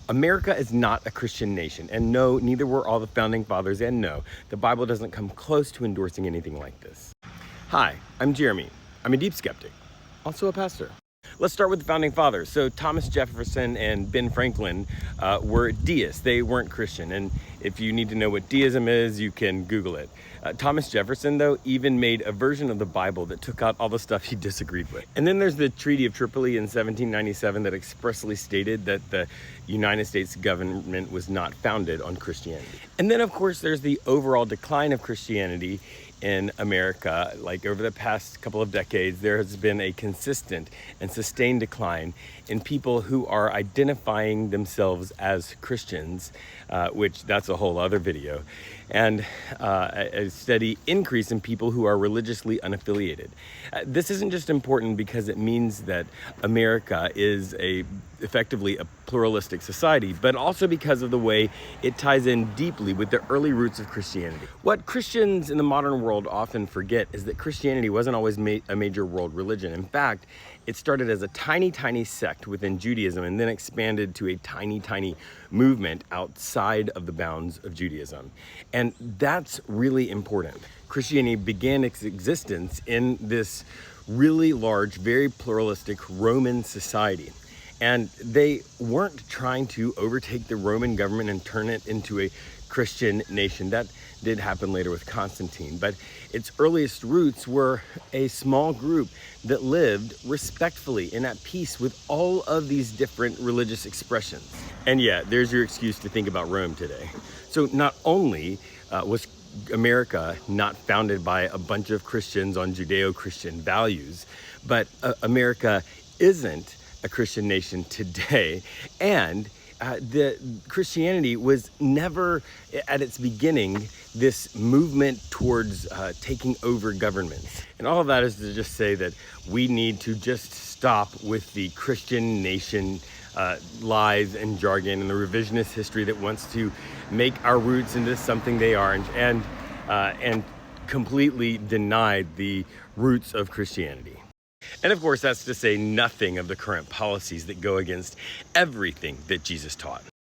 America is not a Christian nation, and no, neither were all the founding fathers, and no, the Bible doesn't come close to endorsing anything like this. Hi, I'm Jeremy. I'm a deep skeptic, also a pastor. Let's start with the founding fathers. So Thomas Jefferson and Ben Franklin were deists. They weren't Christian. And if you need to know what deism is, you can Google it. Thomas Jefferson, though, even made a version of the Bible that took out all the stuff he disagreed with. And then there's the Treaty of Tripoli in 1797 that expressly stated that the United States government was not founded on Christianity. And then, of course, there's the overall decline of Christianity in America. Like over the past couple of decades, there has been a consistent and sustained decline in people who are identifying themselves as Christians, which that's a whole other video, and a steady increase in people who are religiously unaffiliated. This isn't just important because it means that America is effectively a pluralistic society, but also because of the way it ties in deeply with the early roots of Christianity. What Christians in the modern world often forget is that Christianity wasn't always a major world religion. In fact, it started as a tiny sect within Judaism and then expanded to a tiny movement outside of the bounds of Judaism. And that's really important. Christianity began its existence in this really large, very pluralistic Roman society. And they weren't trying to overtake the Roman government and turn it into a Christian nation. That did happen later with Constantine, but its earliest roots were a small group that lived respectfully and at peace with all of these different religious expressions. And yeah, there's your excuse to think about Rome today. So not only was America not founded by a bunch of Christians on Judeo-Christian values, but America isn't a Christian nation today, and the Christianity was never, at its beginning, this movement towards taking over governments. And all of that is to just say that we need to just stop with the Christian nation lies and jargon and the revisionist history that wants to make our roots into something they aren't, and completely deny the roots of Christianity. And of course, that's to say nothing of the current policies that go against everything that Jesus taught.